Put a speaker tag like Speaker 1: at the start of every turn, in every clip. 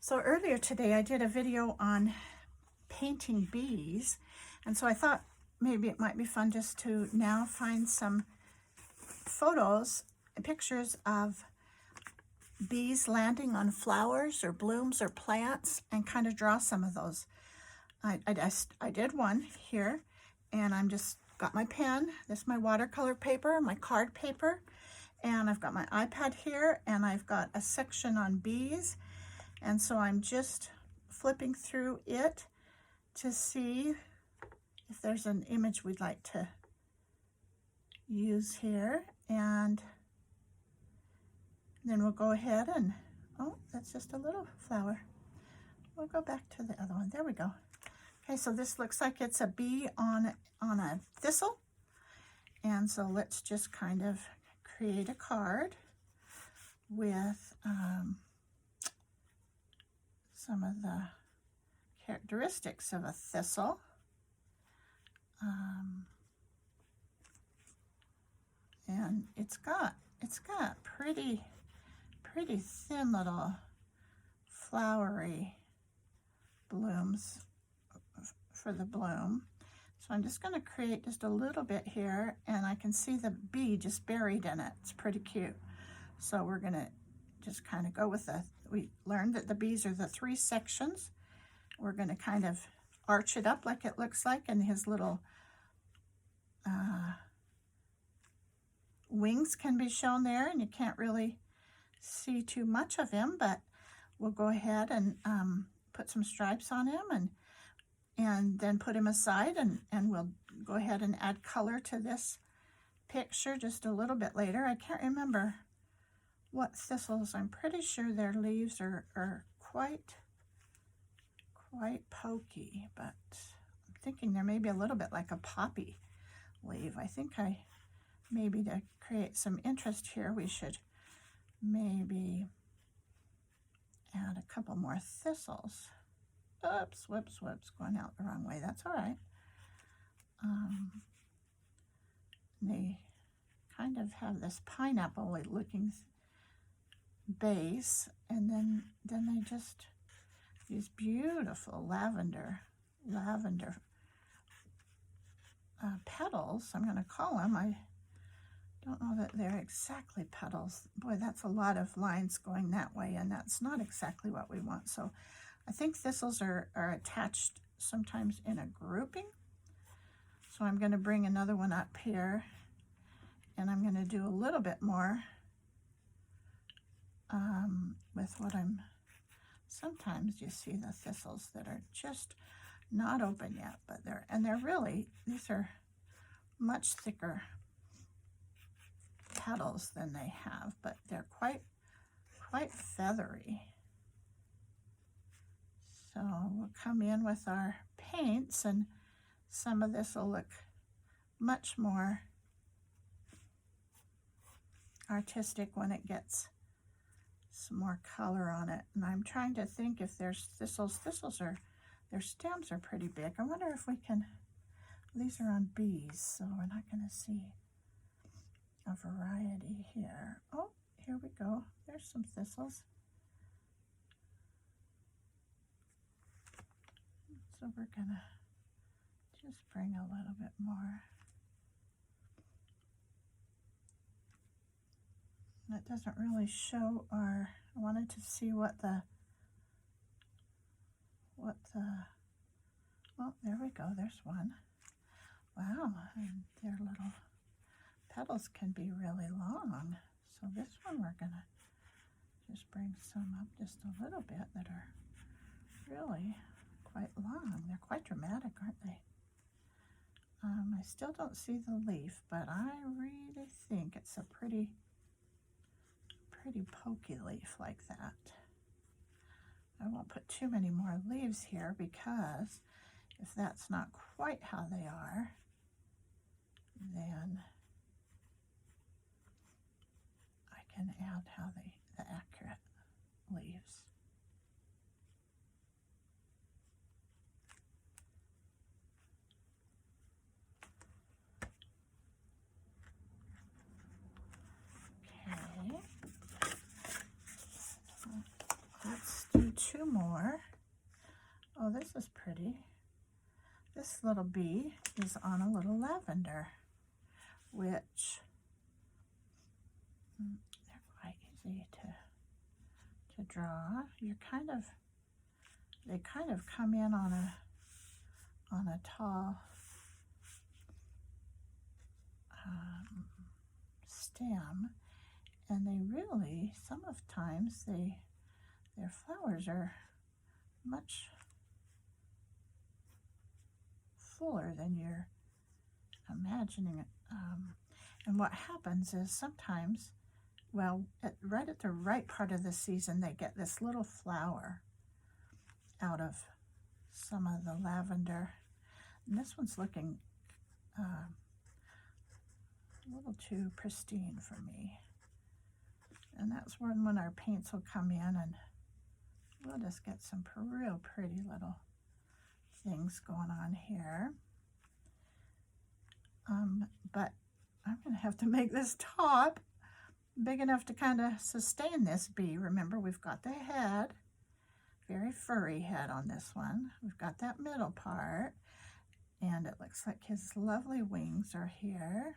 Speaker 1: So earlier today I did a video on painting bees, and so I thought maybe it might be fun just to now find some photos and pictures of bees landing on flowers or blooms or plants and kind of draw some of those. I did one here, and I'm just got my pen, this is my watercolor paper, my card paper, and I've got my iPad here, and I've got a section on bees. And so I'm just flipping through it to see if there's an image we'd like to use here. And then we'll go ahead and, oh, that's just a little flower. We'll go back to the other one. There we go. Okay, so this looks like it's a bee on a thistle. And so let's just kind of create a card with some of the characteristics of a thistle. And it's got pretty thin little flowery blooms for the bloom. So I'm just going to create just a little bit here, and I can see the bee just buried in it. It's pretty cute. So we're going to just kind of go with we learned that the bees are the 3 sections. We're going to kind of arch it up like it looks like, and his little wings can be shown there, and you can't really see too much of him, but we'll go ahead and put some stripes on him and then put him aside, and we'll go ahead and add color to this picture just a little bit later. I can't remember what thistles. I'm pretty sure their leaves are quite pokey, but I'm thinking they're maybe a little bit like a poppy leaf. I think maybe to create some interest here, we should maybe add a couple more thistles. Oops, whoops, going out the wrong way. That's all right. They kind of have this pineapple looking base, and then they just these beautiful lavender petals, I'm going to call them. I don't know that they're exactly petals. Boy, that's a lot of lines going that way, and that's not exactly what we want. So I think thistles are attached sometimes in a grouping. So I'm going to bring another one up here, and I'm going to do a little bit more with what sometimes you see the thistles that are just not open yet, but they're really, these are much thicker petals than they have, but they're quite feathery. So we'll come in with our paints, and some of this will look much more artistic when it gets some more color on it. And I'm trying to think if there's thistles. Their stems are pretty big. I wonder if we can, these are on bees, so we're not going to see a variety here. Oh, here we go. There's some thistles. So we're going to just bring a little bit more. That doesn't really show I wanted to see what the, oh, there we go, there's one. Wow, and their little petals can be really long. So this one we're gonna just bring some up just a little bit that are really quite long. They're quite dramatic, aren't they? I still don't see the leaf, but I really think it's a pretty pokey leaf like that. I won't put too many more leaves here, because if that's not quite how they are, then I can add the accurate leaves. Okay. Let's do 2 more. Oh, this is pretty. This little bee is on a little lavender, which they're quite easy to draw. They kind of come in on a tall stem, and they really, sometimes their flowers are much fuller than you're imagining. And what happens is sometimes, well, right at the right part of the season, they get this little flower out of some of the lavender. And this one's looking a little too pristine for me. And that's when our paints will come in, and we'll just get some real pretty little things going on here. But I'm going to have to make this top big enough to kind of sustain this bee. Remember, we've got the head, very furry head on this one. We've got that middle part, and it looks like his lovely wings are here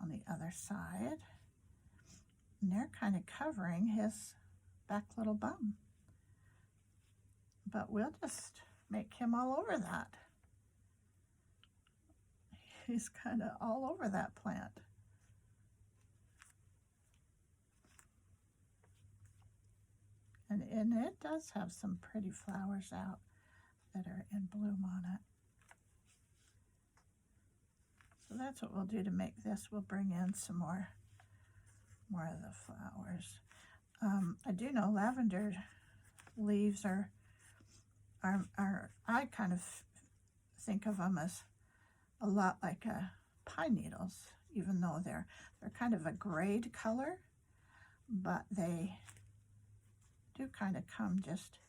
Speaker 1: on the other side. And they're kind of covering his back little bum. But we'll just make him all over that. He's kind of all over that plant. And it does have some pretty flowers out that are in bloom on it. So that's what we'll do to make this. We'll bring in some more of the flowers. I do know lavender leaves are I kind of think of them as a lot like pine needles, even though they're kind of a grayed color, but they do kind of come just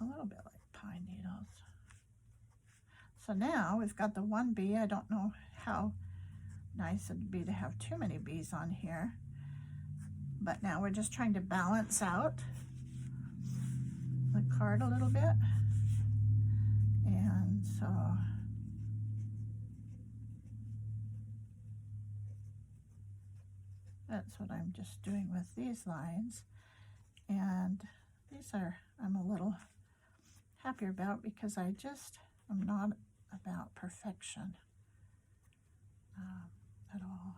Speaker 1: a little bit like pine needles. So now we've got the one bee. I don't know how nice it'd be to have too many bees on here, but now we're just trying to balance out the card a little bit. And so that's what I'm just doing with these lines. And these are, I'm a little happier about, because I'm not about perfection at all.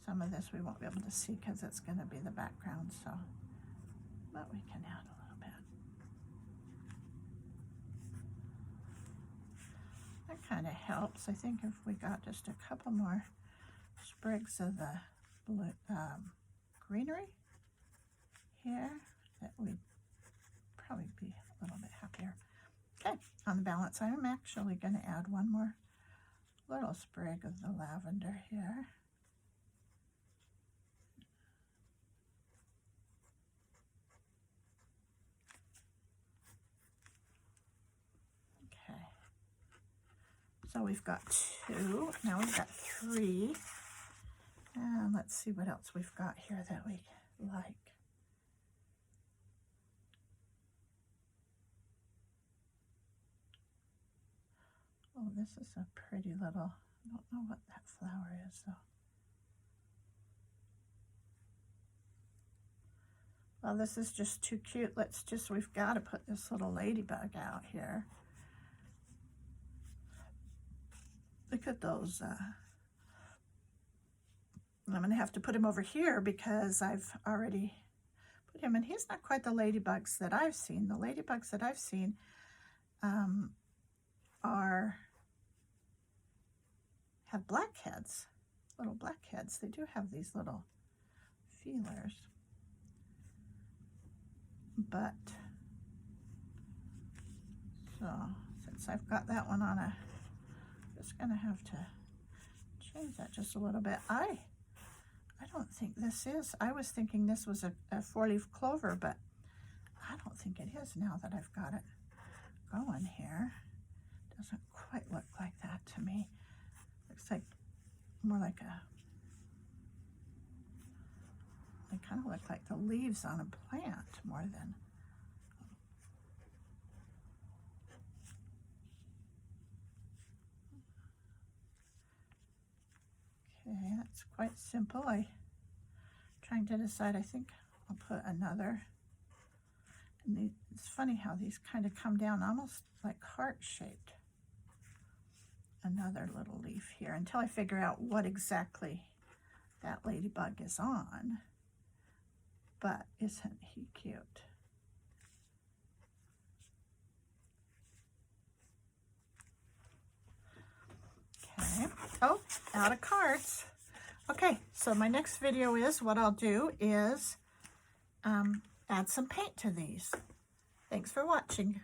Speaker 1: Some of this we won't be able to see because it's going to be the background, so, but we can add a little bit. That kind of helps. I think if we got just a couple more sprigs of the blue, greenery here, that we'd probably be a little bit happier. Okay, on the balance, I'm actually going to add one more little sprig of the lavender here. Okay, so we've got 2, now we've got 3, and let's see what else we've got here that we like. Oh, this is a pretty little, I don't know what that flower is though. Well, this is just too cute. We've got to put this little ladybug out here. Look at those. I'm going to have to put him over here because I've already put him, and he's not quite the ladybugs that I've seen. The ladybugs that I've seen have blackheads, little blackheads. They do have these little feelers. But, so, since I've got that one on I'm just going to have to change that just a little bit. I don't think this is, I was thinking this was a 4-leaf clover, but I don't think it is now that I've got it going here. Doesn't quite look like that to me. Looks like more like kind of look like the leaves on a plant more than. Okay, that's quite simple. I'm trying to decide. I think I'll put another. And it's funny how these kind of come down almost like heart-shaped. Another little leaf here until I figure out what exactly that ladybug is on. But isn't he cute? Okay. Oh, out of cards. Okay, so my next video is, what I'll do is add some paint to these. Thanks for watching.